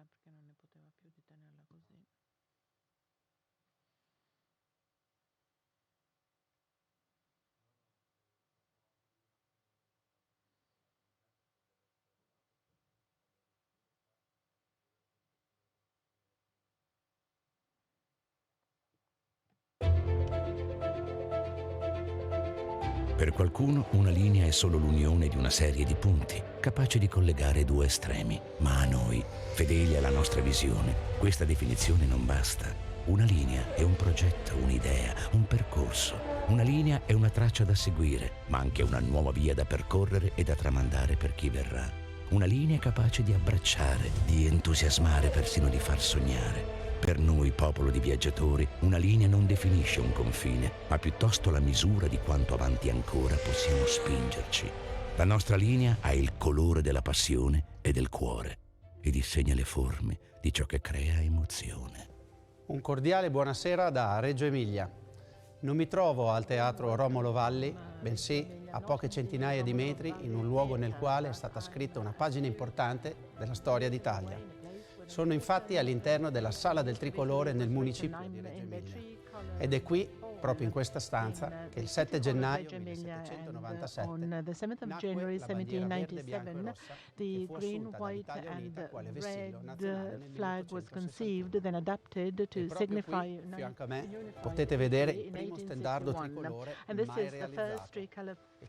fermarla perché non ne poteva più di tenerla così. Per qualcuno una linea è solo l'unione di una serie di punti, capace di collegare due estremi. Ma a noi, fedeli alla nostra visione, questa definizione non basta. Una linea è un progetto, un'idea, un percorso. Una linea è una traccia da seguire, ma anche una nuova via da percorrere e da tramandare per chi verrà. Una linea capace di abbracciare, di entusiasmare, persino di far sognare. Per noi, popolo di viaggiatori, una linea non definisce un confine, ma piuttosto la misura di quanto avanti ancora possiamo spingerci. La nostra linea ha il colore della passione e del cuore e disegna le forme di ciò che crea emozione. Un cordiale buonasera da Reggio Emilia. Non mi trovo al teatro Romolo Valli, bensì a poche centinaia di metri in un luogo nel quale è stata scritta una pagina importante della storia d'Italia. Sono infatti all'interno della Sala del Tricolore nel municipio di Reggio Emilia ed è qui, proprio in questa stanza, che il 7 gennaio 1797 nacque la bandiera verde, bianco e rossa che fu assunta dall'Italia Unita quale vessillo nazionale nel 1861. E proprio qui, a fianco a me, potete vedere il primo stendardo tricolore mai realizzato e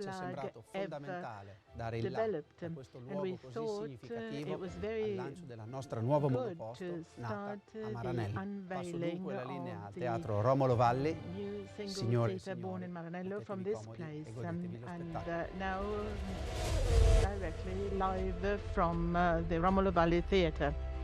ci è sembrato fondamentale dare il là a questo luogo così significativo al lancio della nostra nuova monoposto nata a Maranello. Passo dunque la linea al teatro Romolo Valli. Signore e signori, mettetevi comodi e godetevi lo spettacolo. Now directly live from the Romolo Valley Theatre.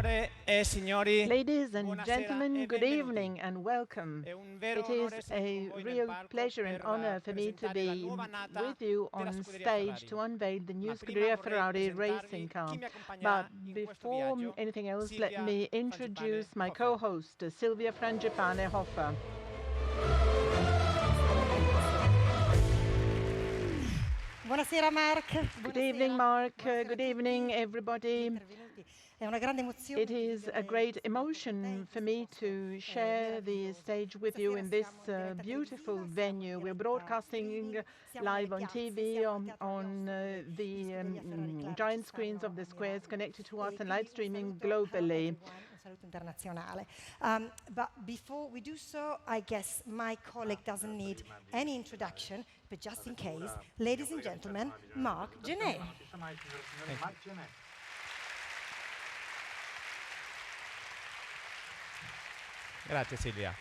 Signore e signori, Ladies and buonasera gentlemen, e good benvenuti. evening and welcome. È un vero It is onore essere a con voi nel real palco pleasure and per honor for me to presentare la be nuova nata with you della on scuderia stage Ferrari. to unveil the new Ma prima Scuderia vorrei Ferrari presentarvi racing chi car. mi accompagnerà But in questo before viaggio, anything else, let Silvia me Frangipane introduce my Hoffer. co-host, Silvia Frangipane Hoffer. Buonasera Mark. Good evening, Mark. Good evening, everybody. È una grande emozione. It is a great emotion for me to share the stage with you in this beautiful venue. We're broadcasting live on TV, on the giant screens of the squares connected to us and live streaming globally. Un saluto internazionale. But before we do so, I guess my colleague doesn't need any introduction, but just in case, ladies and gentlemen, Marc Gené. Grazie Silvia.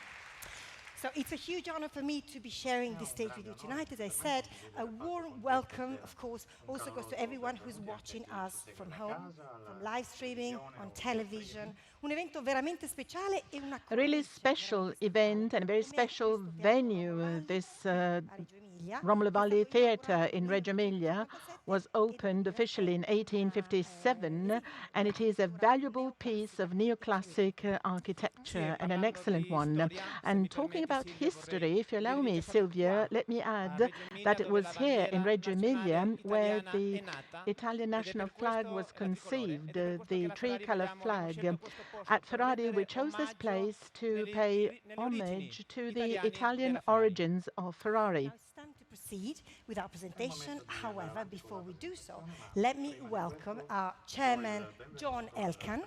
So it's a huge honor for me to be sharing this stage with you tonight. As I said, a warm welcome, of course, also goes to everyone who's watching us from home, from live streaming, on television. Un evento veramente speciale e una A really special event and a very special venue. This Romolo Valli Theatre in Reggio Emilia was opened officially in 1857, and it is a valuable piece of neoclassic architecture and an excellent one. And talking about history, if you allow me, Silvia, let me add that it was here in Reggio Emilia where the Italian national flag was conceived, the tricolour flag. At Ferrari, we chose this place to pay homage to the Italian origins of Ferrari. Now it's time to proceed with our presentation. However, before we do so, let me welcome our chairman, John Elkann.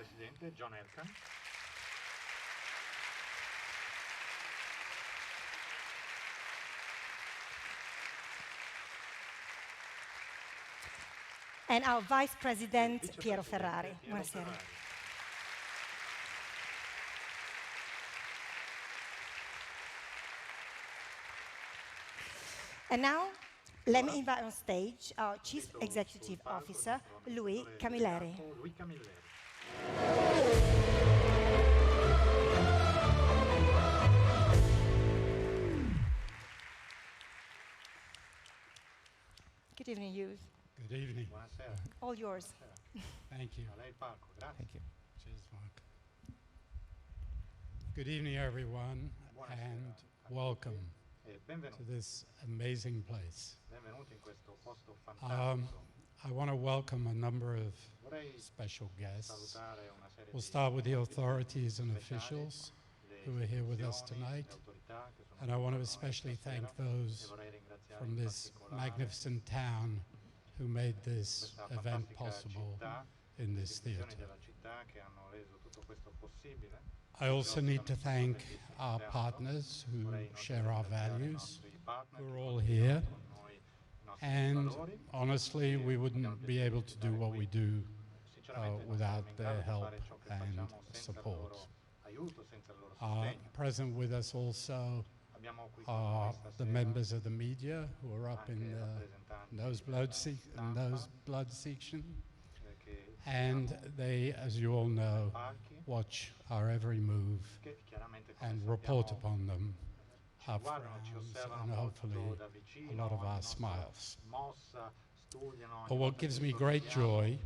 And our vice president, Piero Ferrari. Buonasera. And now, let me invite on stage our Chief Executive Officer, Louis Camilleri. Good evening, youth. Good evening. All yours. Thank you. Thank you. Cheers, Mark. Good evening, everyone, and welcome to this amazing place. I want to welcome a number of special guests. We'll start with the authorities and officials who are here with us tonight. And I want to especially thank those from this magnificent town who made this event possible in this theater. I also need to thank our partners who share our values, who are all here. And honestly, we wouldn't be able to do what we do without their help and support. Present with us also are the members of the media who are up in the noseblood section. And they, as you all know, watch our every move and report upon them, our frowns, and hopefully a lot of our smiles. But what gives me great joy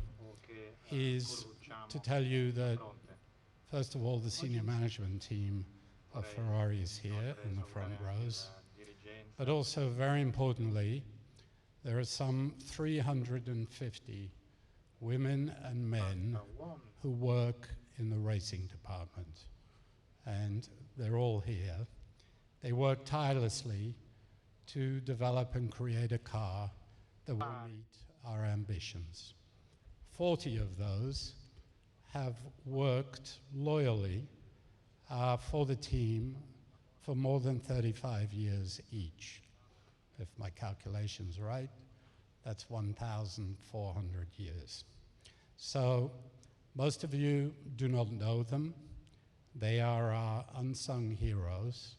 is to tell you that, first of all, the senior management team of Ferrari is here in the front rows, but also, very importantly, there are some 350 women and men who work in the racing department, and they're all here. They work tirelessly to develop and create a car that will meet our ambitions. 40 of those have worked loyally for the team for more than 35 years each. If my calculation's right, that's 1,400 years. So most of you do not know them. They are our unsung heroes,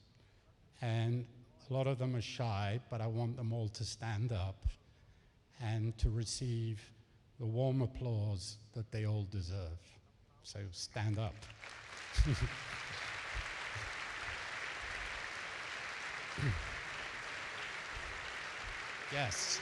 and a lot of them are shy, but I want them all to stand up and to receive the warm applause that they all deserve. so stand up. Yes.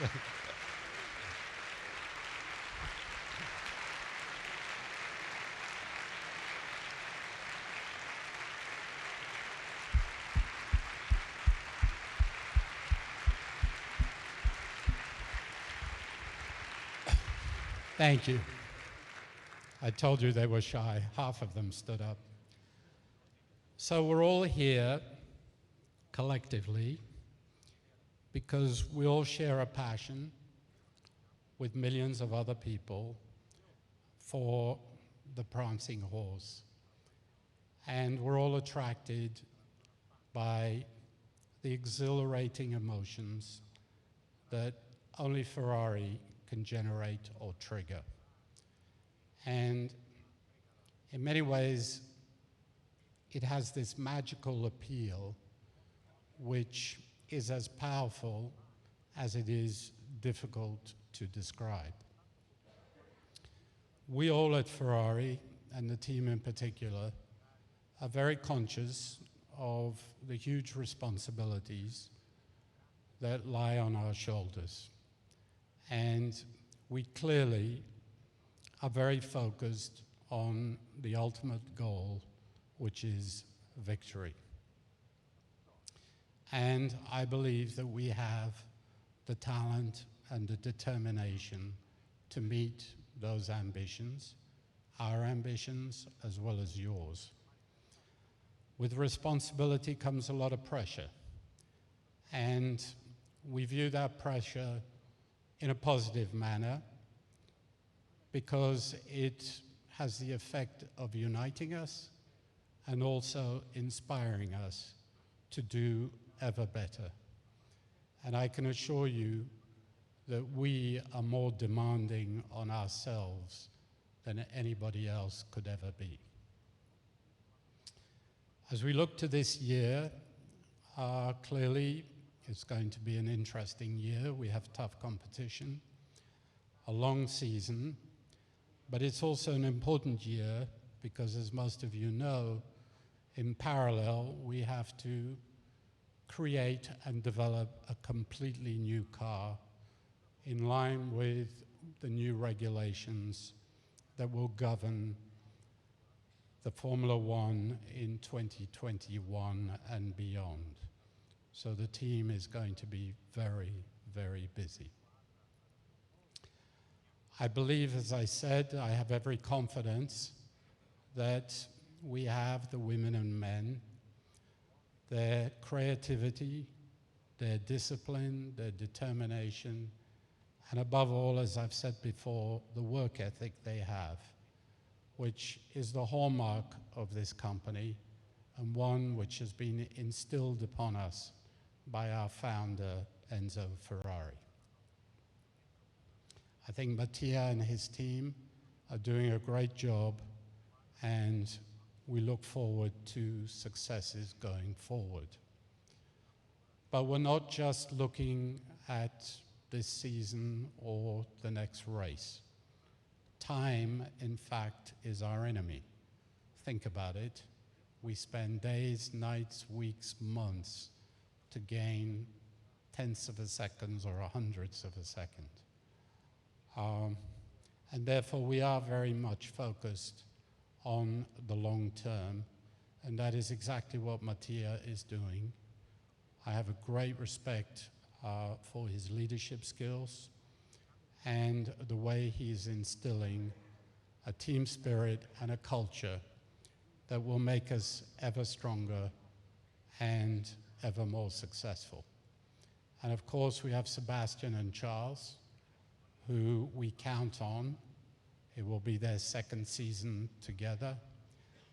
Thank you. I told you they were shy. Half of them stood up. So we're all here collectively because we all share a passion with millions of other people for the prancing horse. And we're all attracted by the exhilarating emotions that only Ferrari can generate or trigger. And in many ways, it has this magical appeal which is as powerful as it is difficult to describe. We all at Ferrari, and the team in particular, are very conscious of the huge responsibilities that lie on our shoulders. And we clearly are very focused on the ultimate goal, which is victory. And I believe that we have the talent and the determination to meet those ambitions, our ambitions as well as yours. With responsibility comes a lot of pressure, and we view that pressure in a positive manner because it has the effect of uniting us and also inspiring us to do ever better. And I can assure you that we are more demanding on ourselves than anybody else could ever be. As we look to this year, clearly it's going to be an interesting year. We have tough competition, a long season, but it's also an important year because, as most of you know, in parallel, we have to create and develop a completely new car in line with the new regulations that will govern the Formula One in 2021 and beyond. So the team is going to be very, very busy. I believe, as I said, I have every confidence that we have the women and men, their creativity, their discipline, their determination, and above all, as I've said before, the work ethic they have, which is the hallmark of this company and one which has been instilled upon us by our founder, Enzo Ferrari. I think Mattia and his team are doing a great job, and we look forward to successes going forward. But we're not just looking at this season or the next race. Time, in fact, is our enemy. Think about it. We spend days, nights, weeks, months to gain tenths of a second or hundredths of a second. And therefore, we are very much focused on the long term, and that is exactly what Mattia is doing. I have a great respect for his leadership skills and the way he's instilling a team spirit and a culture that will make us ever stronger and ever more successful. And of course, we have Sebastian and Charles, who we count on. It will be their second season together.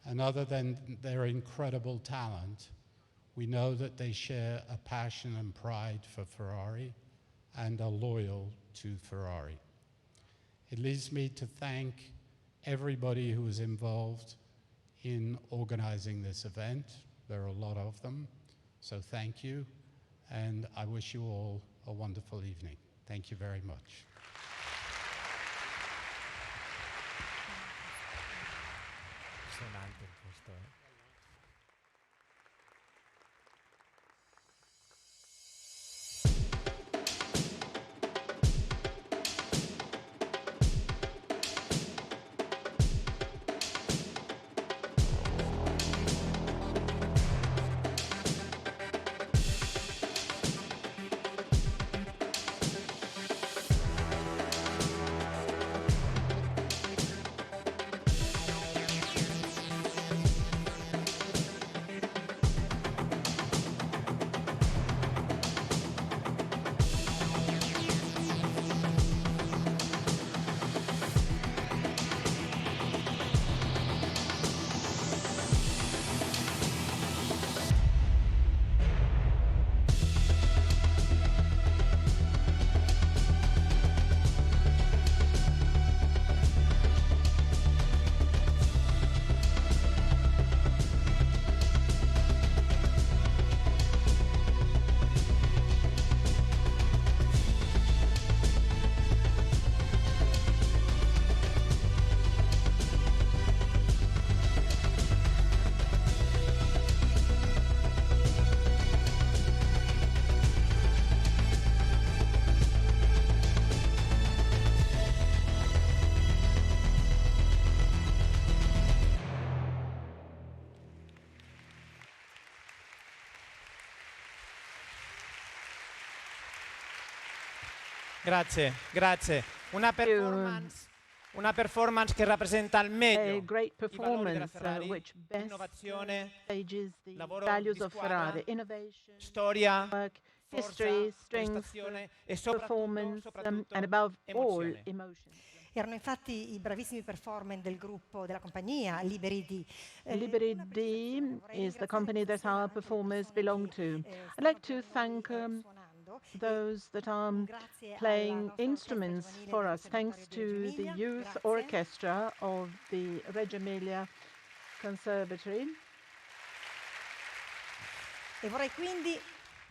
And other than their incredible talent, we know that they share a passion and pride for Ferrari and are loyal to Ferrari. It leads me to thank everybody who was involved in organizing this event. There are a lot of them, so thank you, and I wish you all a wonderful evening. Thank you very much. Impressionante il posto. Grazie, grazie. Una performance che rappresenta al A meglio great i valori della performance Ferrari, which best innovazione, stages the lavoro values di of squadra, Ferrari: innovation, storia, work, forza, history, strength, prestazione e performance, soprattutto and above all, emozione. emotions. Erano infatti i bravissimi performer del gruppo, della compagnia Liberi D. Liberi Una D precisazione, vorrei is the ringraziare company questa that sera our anche le performers persone belong che to. I'd stanno like to per thank noi suonando, those that are un grazie alla playing nostra orchestra instruments giovanile for del us, thanks Conservatorio di Reggio to the Emilia. youth Grazie. orchestra of the Reggio Emilia Conservatory. E vorrei quindi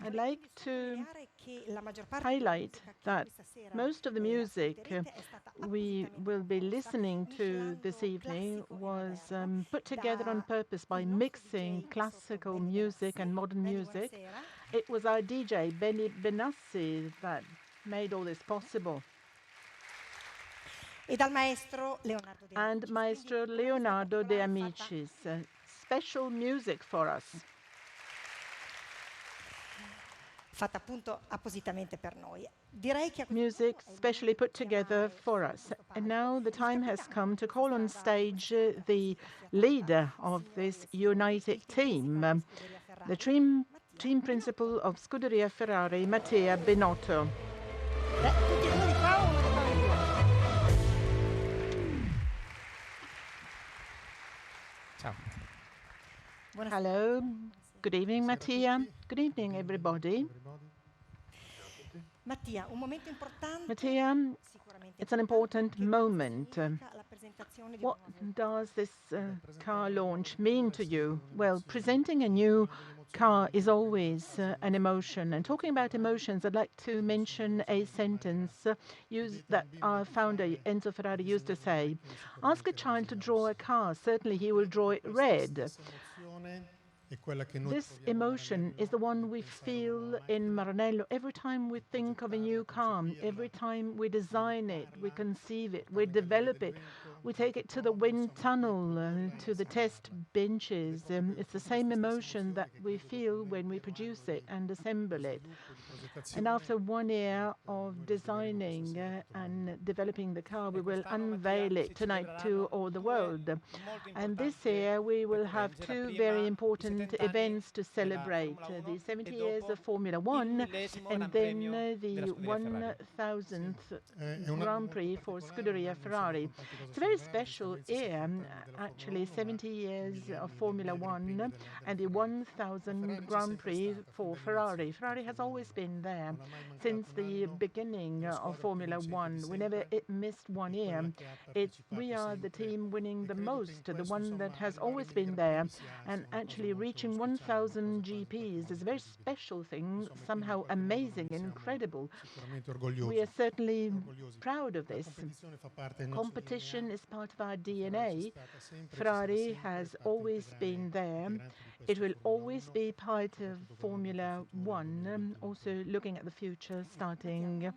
I'd like to sottolineare che la maggior parte highlight della musica che that questa sera most of the music ascolterete è stata we will be appositamente listening composta, to this miscelando evening classico e was moderno, put together on da purpose by il nostro mixing DJ classical Benny music and Benassi. modern Benny, music. buonasera. It was our DJ, Benny Benassi, that made all this possible. E dal maestro Leonardo De And Amicis. Maestro Quindi una musica Leonardo De particolare fatta Amicis. Special music for us. fatta appunto appositamente per noi. Direi che a questo Music punto è il specially momento put di together chiamare for su us. questo And palco now the il time has capitano come di to questa call on strada stage così the affiatata, leader il of signore e this le signore, united il team principale team, di Scuderia the Ferrari, team Mattia principal Binotto. of Scuderia Ferrari, Mattia Binotto. Tutti uno di qua o uno di qua in più? Ciao. Buonasera. Hello, Buonasera. good evening, Mattia. Good evening, everybody. Mattia, un momento importante. Mattia, Sicuramente it's an importante. important Che cosa moment. significa la presentazione di un What nuovo does this car launch mean to you? Well, presenting a new car is always an emotion. And talking about emotions, I'd like to mention a sentence that our founder Enzo Ferrari used to say. Ask a child to draw a car, certainly he will draw it red. This emotion is the one we feel in Maranello every time we think of a new car, every time we design it, we conceive it, we develop it, we take it to the wind tunnel, to the test benches. It's the same emotion that we feel when we produce it and assemble it. And after 1 year of designing and developing the car, we will unveil it tonight to all the world. And this year we will have two very important events to celebrate, the 70 years of Formula One and then the 1000th Grand Prix for Scuderia Ferrari. It's a very special year, actually 70 years of Formula One and the 1000th Grand Prix for Ferrari. Ferrari has always been been there since the beginning of Formula One. We never missed one year. We are the team winning the most, the one that has always been there. And actually reaching 1,000 GPs is a very special thing, somehow amazing, incredible. We are certainly proud of this. Competition is part of our DNA. Ferrari has always been there. It will always be part of Formula One, also looking at the future, starting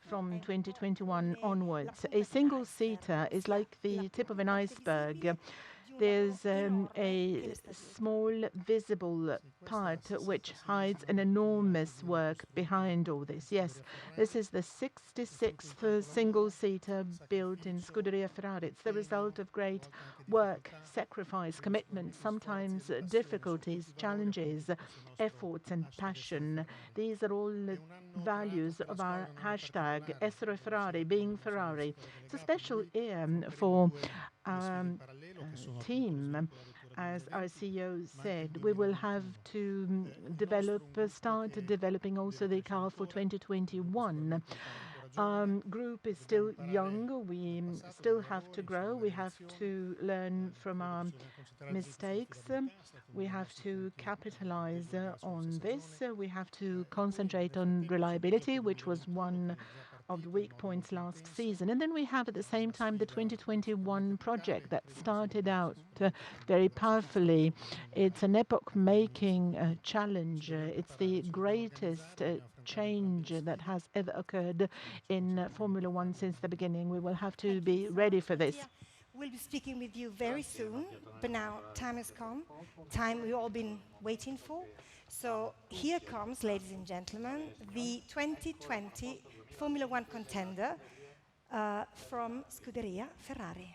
from 2021 onwards. A single-seater is like the tip of an iceberg. There's a small visible part which hides an enormous work behind all this. Yes, this is the 66th single-seater built in Scuderia Ferrari. It's the result of great work, sacrifice, commitment, sometimes difficulties, challenges, efforts and passion. These are all values of our hashtag, Essere Ferrari, being Ferrari. It's a special year for team. As our CEO said, we will have to start developing also the car for 2021. Group is still young. We still have to grow. We have to learn from our mistakes. We have to capitalize on this. We have to concentrate on reliability, which was one of the weak points last season. And then we have at the same time the 2021 project that started out very powerfully. It's an epoch-making challenge. It's the greatest change that has ever occurred in Formula One since the beginning. We will have to be ready for this. We'll be speaking with you very soon, but now time has come, time we've all been waiting for. So here comes, ladies and gentlemen, the 2020 Formula One contender from Scuderia Ferrari.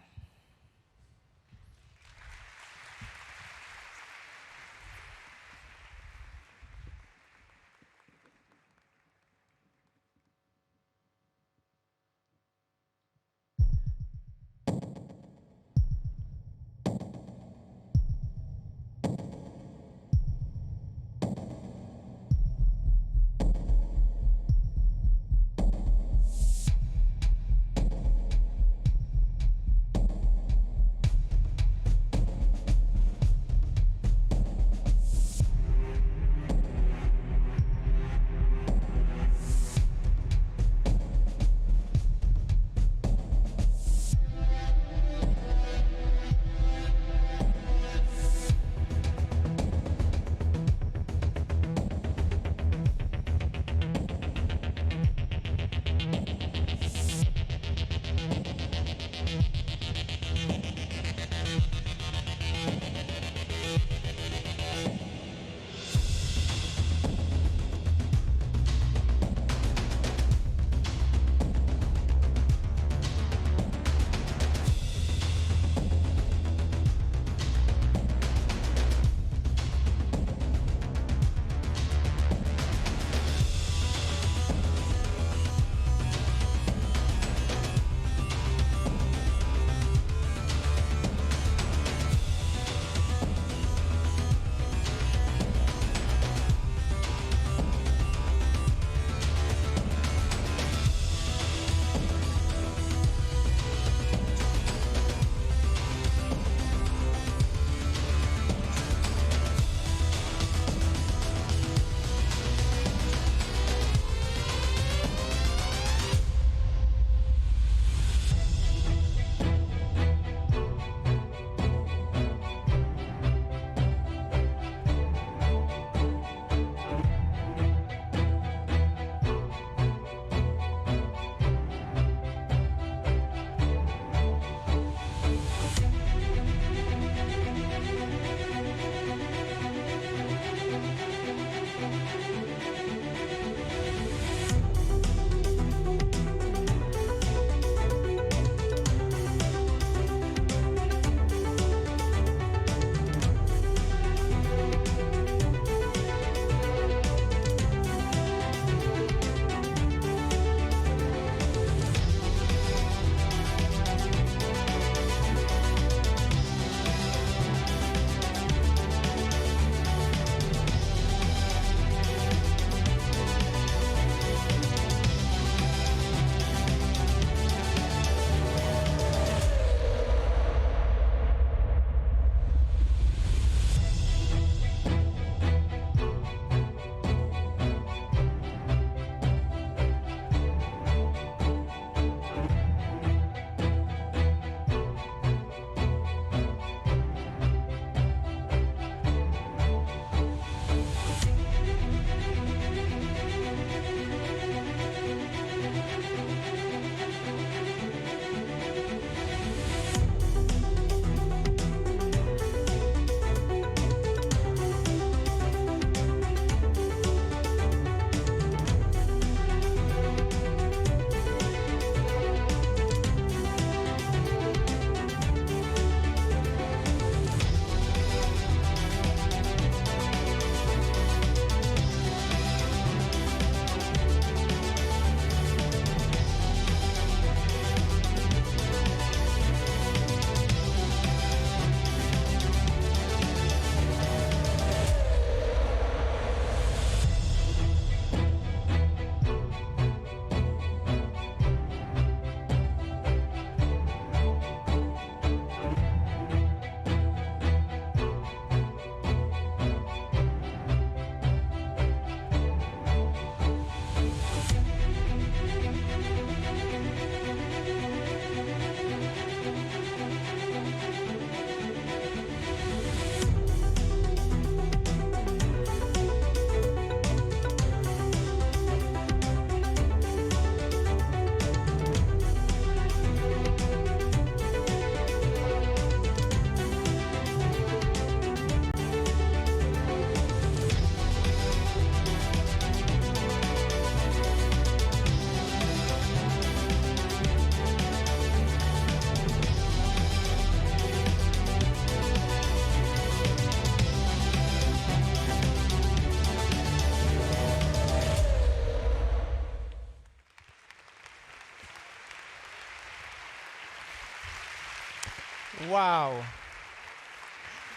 Wow,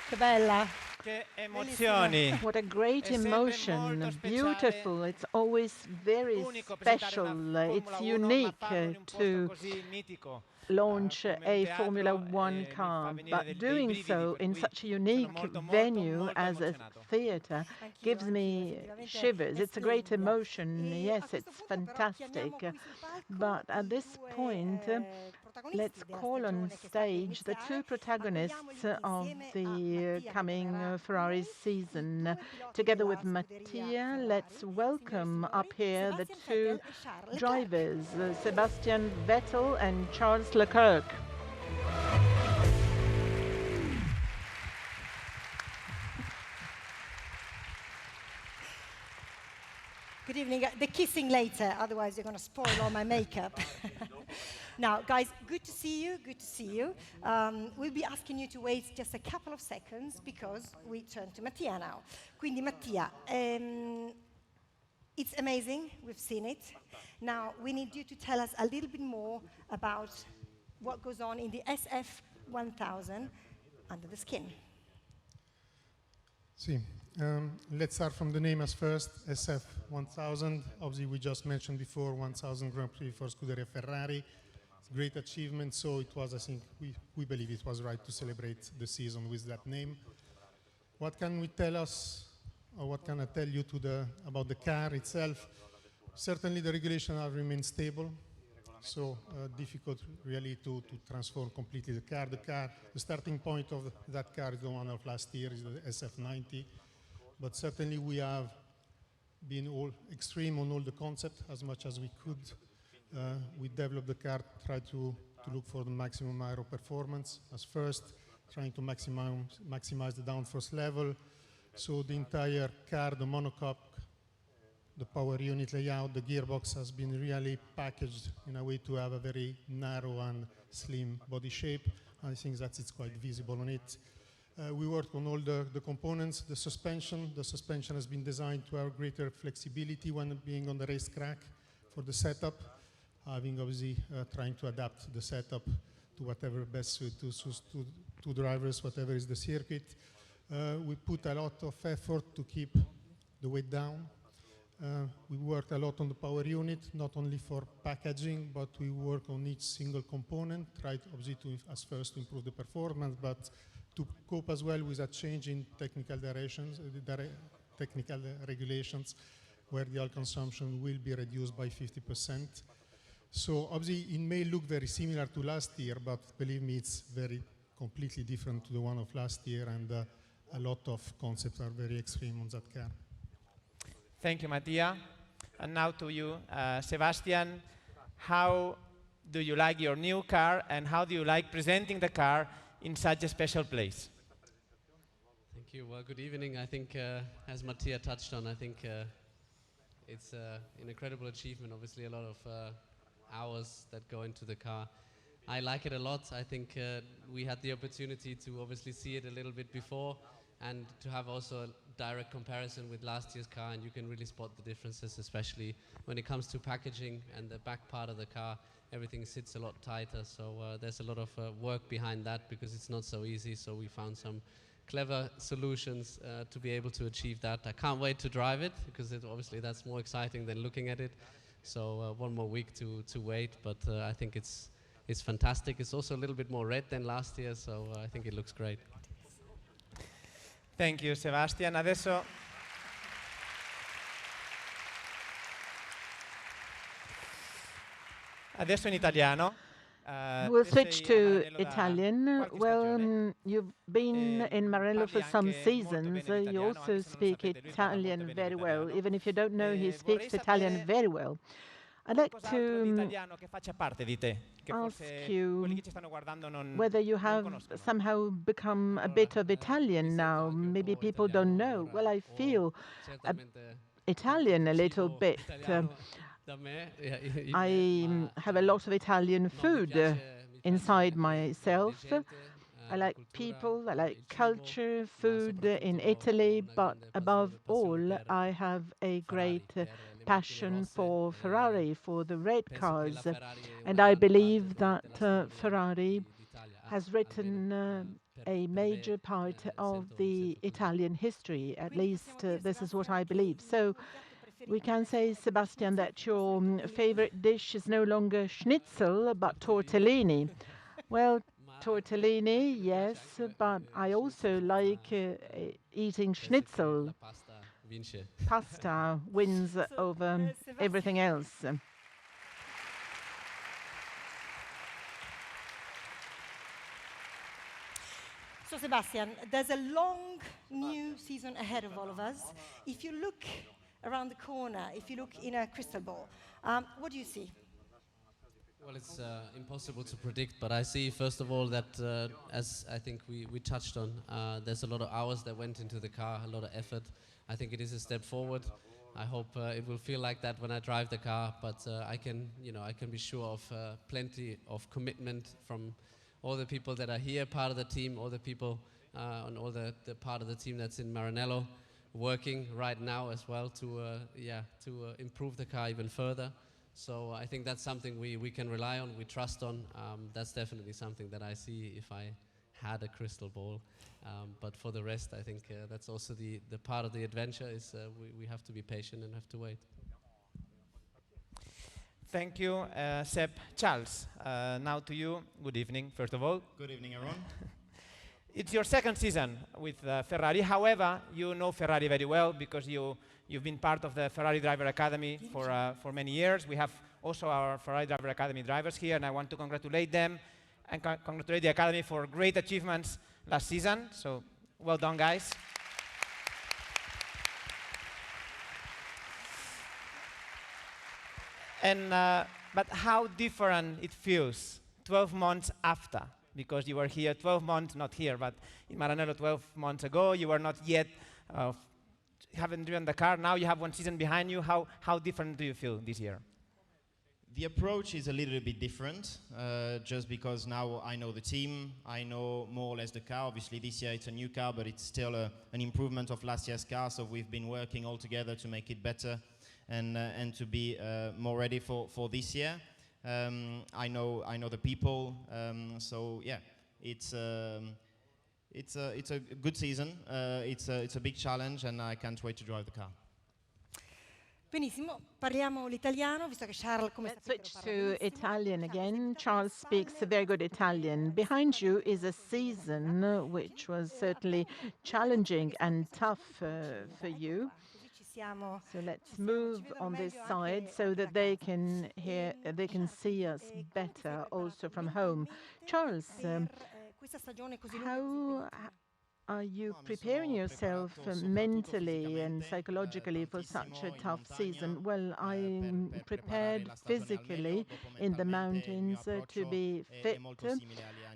Che bella. che emozioni. What a great È sempre molto emotion, speciale, beautiful. It's always very unico presentare una special. It's Formula 1, ma unique farlo in un posto to così mitico launch come un a Formula teatro One mi fa car, venire but dei doing brividi, so per in cui such a sono unique venue molto as a emozionato. theatre gives me effettivamente shivers. è It's a great splendida. emotion. E a Yes, questo it's punto però chiamiamo fantastic. qui sul palco But at i this due point, protagonisti let's della call on stagione che sta per stage the two iniziare. protagonists Accogliamoli of insieme a the Mattia che coming parlerà con Ferrari noi, i season. due piloti Together della with scuderia Mattia, let's Ferrari. Signore e welcome up signori, here the Sebastian two Vettel e Charles Leclerc. drivers, Sebastian Vettel and Charles Leclerc. Good evening. The kissing later, otherwise you're going to spoil all my makeup. Now, guys, good to see you. Good to see you. We'll be asking you to wait just a couple of seconds because we turn to Mattia now. Quindi Mattia, it's amazing. We've seen it. Now, we need you to tell us a little bit more about what goes on in the SF1000 under the skin. Sì, let's start from the name as first, SF1000. Obviously, we just mentioned before 1000 Grand Prix for Scuderia Ferrari. It's a great achievement, so it was, I think, we believe it was right to celebrate the season with that name. What can we tell us, or what can I tell you about the car itself? Certainly the regulations have remained stable, so difficult really to transform completely the car. The starting point of that car is the one of last year, is the SF90. But certainly we have been all extreme on all the concept as much as we could. We developed the car, tried to look for the maximum aero performance as first, trying to maximize the downforce level. So the entire car, the monocoque, the power unit layout, the gearbox has been really packaged in a way to have a very narrow and slim body shape. I think that it's quite visible on it. We worked on all the components. The suspension has been designed to have greater flexibility when being on the racetrack for the setup, having obviously trying to adapt the setup to whatever best suit to drivers, whatever is the circuit. We put a lot of effort to keep the weight down. We worked a lot on the power unit, not only for packaging, but we work on each single component, tried obviously to, as first, to improve the performance, but to cope as well with a change in technical directions, technical regulations, where the oil consumption will be reduced by 50%. So obviously it may look very similar to last year, but believe me, it's very completely different to the one of last year, and a lot of concepts are very extreme on that car. Thank you, Mattia. And now to you, Sebastian. How do you like your new car, and how do you like presenting the car in such a special place? Thank you. Well, good evening. I think, as Mattia touched on, I think it's an incredible achievement. Obviously, a lot of hours that go into the car. I like it a lot. I think we had the opportunity to obviously see it a little bit before, and to have also a direct comparison with last year's car, and you can really spot the differences, especially when it comes to packaging and the back part of the car. Everything sits a lot tighter, so there's a lot of work behind that, because it's not so easy. So we found some clever solutions to be able to achieve that. I can't wait to drive it, because obviously that's more exciting than looking at it. So one more week to wait, but I think it's fantastic. It's also a little bit more red than last year, so I think it looks great. Thank you, Sebastian. Adesso in italiano. We'll Te switch sei a to Maranello da Italian. qualche Well, stagione. you've been in Maranello for Parli some anche molto seasons. bene You l'italiano, also anche se non lo speak sapete, lui parla molto Italian bene very well. l'italiano. Even if you don't know, he Vorrei speaks Italian sapere very well. I'd like qualcos'altro di to italiano che faccia parte di te, che ask forse you quelli che ci stanno guardando non whether you non have conoscono. somehow become a bit of Italian now. Maybe people don't know. Well, I feel Italian a little bit. I have a lot of Italian food inside myself. I like people, I like culture, food in Italy, but above all, I have a great passion for Ferrari, for the red cars. And I believe that Ferrari has written a major part of the Italian history. At least this is what I believe. So we can say, Sebastian, that your favorite dish is no longer schnitzel, but tortellini. Well, tortellini, yes, but I also like eating schnitzel. Pasta wins over everything else. So Sebastian, there's a long new season ahead of all of us. If you look around the corner, if you look in a crystal ball, what do you see? Well, it's impossible to predict, but I see, first of all, that as I think we touched on, there's a lot of hours that went into the car, a lot of effort. I think it is a step forward. I hope it will feel like that when I drive the car, but I can be sure of plenty of commitment from all the people that are here, part of the team, all the people and all the part of the team that's in Maranello, working right now as well to improve the car even further. So I think that's something we can rely on, we trust on. That's definitely something that I see if I had a crystal ball. But for the rest, I think that's also the part of the adventure is we have to be patient and have to wait. Thank you, Seb. Charles, now to you. Good evening, first of all. Good evening, everyone. It's your second season with Ferrari. However, you know Ferrari very well because you've been part of the Ferrari Driver Academy for many years. We have also our Ferrari Driver Academy drivers here, and I want to congratulate them and congratulate the Academy for great achievements last season. So, well done, guys. And but how different it feels 12 months after, because you were here 12 months, not here, but in Maranello 12 months ago. You were not yet, haven't driven the car. Now you have one season behind you. How different do you feel this year? The approach is a little bit different, just because now I know the team, I know more or less the car. Obviously this year it's a new car, but it's still an improvement of last year's car, so we've been working all together to make it better and to be more ready for this year. I know the people, so yeah, it's a good season. It's a big challenge, and I can't wait to drive the car. Benissimo, parliamo l'italiano, visto che Charles, come Let's switch to Italian again. Charles speaks very good Italian. Behind you is a season which was certainly challenging and tough for you. So let's move on this side so that they can see us better also from home. Charles, how are you preparing yourself mentally and psychologically for such a tough season? Well, I'm prepared physically in the mountains to be fit,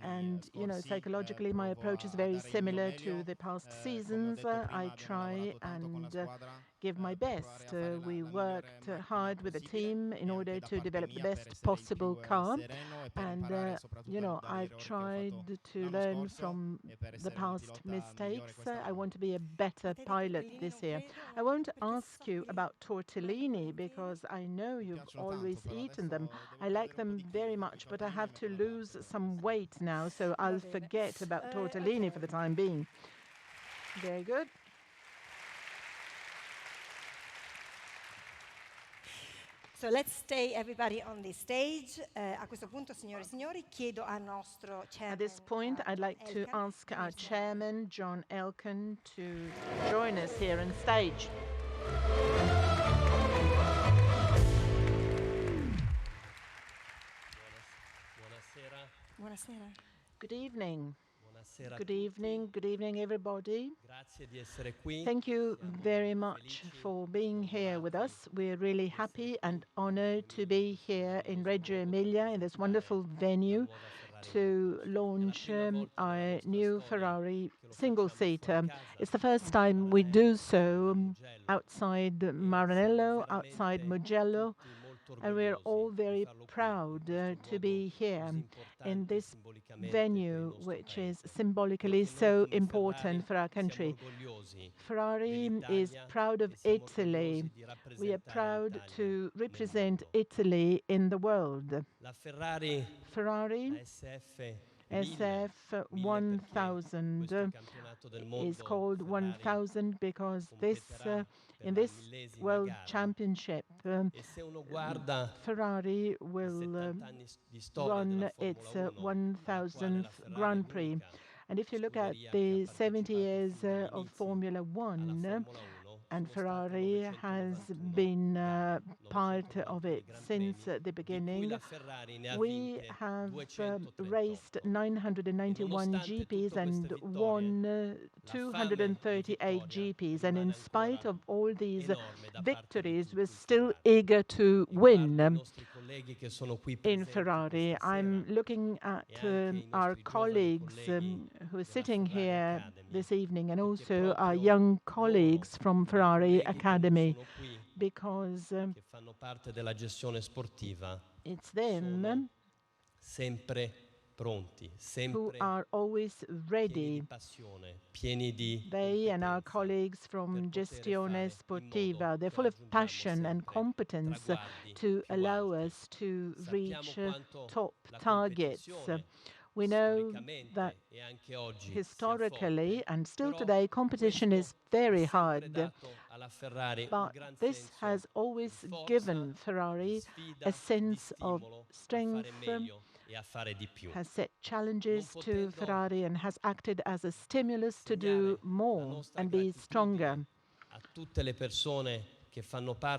and psychologically my approach is very similar to the past seasons. I try and give my best. We worked hard with the team in order to develop the best possible car, and I've tried to learn from the past mistakes. I want to be a better pilot this year. I won't ask you about tortellini because I know you've always eaten them. I like them very much, but I have to lose some weight now, so I'll forget about tortellini for the time being. Very good. So let's stay everybody on this stage. A questo punto, signore e signori, chiedo al nostro chairman. At this point, I'd like to ask our chairman, John Elkann, to join us here on stage. Buonasera. Good evening. Good evening, everybody. Thank you very much for being here with us. We're really happy and honored to be here in Reggio Emilia in this wonderful venue to launch our new Ferrari single-seater. It's the first time we do so outside Maranello, outside Mugello, and we're all very proud to be here in this venue, which is symbolically so important for our country. Ferrari is proud of Italy. We are proud to represent Italy in the world. Ferrari, SF1000 is called 1000 because in this World Championship, Ferrari will run its 1000th Grand Prix. And if you look at the 70 years of Formula One, and Ferrari has been part of it since the beginning. We have raced 991 GPs and won 238 GPs. And in spite of all these victories, we're still eager to win in Ferrari. I'm looking at our colleagues who are sitting here this evening and also our young colleagues from Ferrari Academy because it's them who are always ready. They and our colleagues from Gestione Sportiva, they're full of passion and competence to allow us to reach top targets. We know that historically and still today, competition is very hard. But this has always given Ferrari a sense of strength, has set challenges to Ferrari and has acted as a stimulus to do more and be stronger.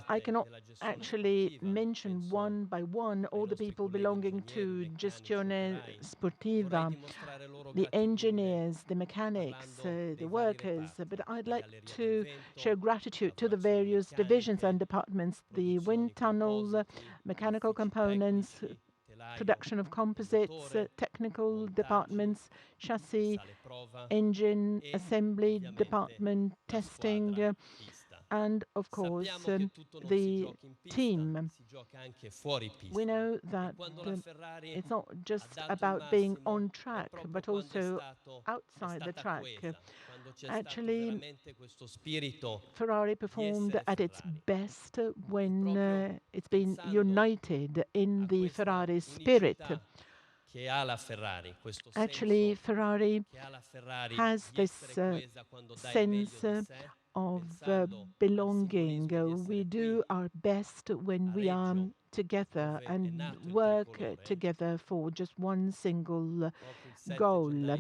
I cannot actually mention one by one all the people belonging to Gestione Sportiva, the engineers, the mechanics, the workers, but I'd like to show gratitude to the various divisions and departments, the wind tunnel, mechanical components, production of composites, technical departments, chassis, engine, assembly department, testing, and of course the team. We know that it's not just about being on track, but also outside the track. Actually, Ferrari performed at its best when it's been united in the Ferrari spirit. Actually, Ferrari has this sense of belonging. We do our best when we are together and work together for just one single goal.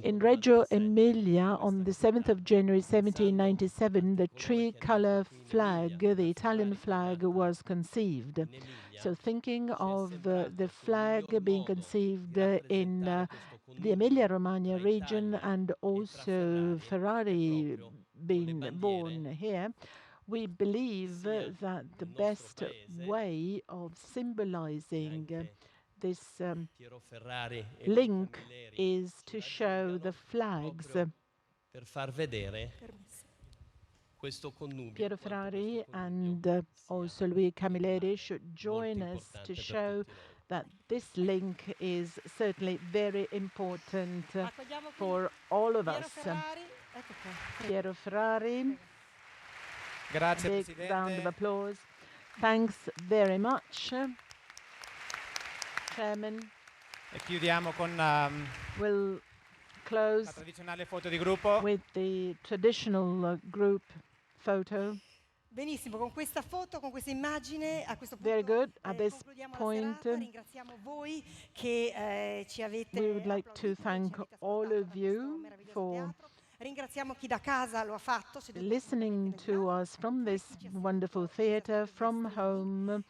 In Reggio Emilia, on the 7th of January 1797, the tricolour flag, the Italian flag, was conceived. So thinking of the flag being conceived in the Emilia-Romagna region and also Ferrari being born here, we believe that the best way of symbolizing this link is to show the flags. Piero Ferrari and also Luigi Camilleri should join us to show that this link is certainly very important for all of us. Piero Ferrari, Grazie, big round of applause. Thanks very much, Chairman. E chiudiamo con We'll close la tradizionale foto di gruppo. with the traditional group photo. Benissimo, con questa foto, con questa immagine, a questo punto Very good. At this concludiamo point, la serata. Ringraziamo voi che ci avete we would like to applaudito, thank ci avete all ascoltato of da questo you meraviglioso for teatro. Ringraziamo chi da casa lo ha fatto, listening to us from this wonderful theatre, from home,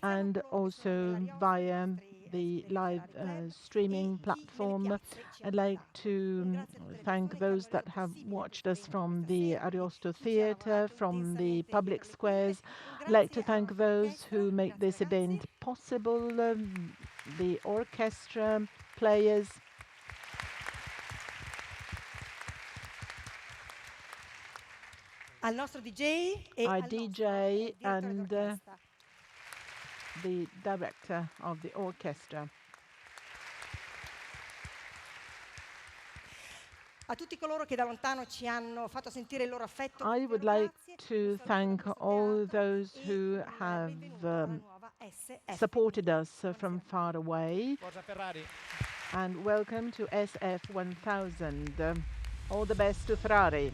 and also via the live streaming platform. I'd like to thank those that have watched us from the Ariosto Theatre, from the public squares. I'd like to thank those who make this event possible, the orchestra, players, al nostro DJ e our al DJ nostro and direttore d'orchestra. the director of the orchestra. A tutti coloro che da lontano ci hanno fatto sentire il loro affetto. I would like to thank all those who have supported us from far away. Forza Ferrari. and welcome to SF1000. All the best to Ferrari.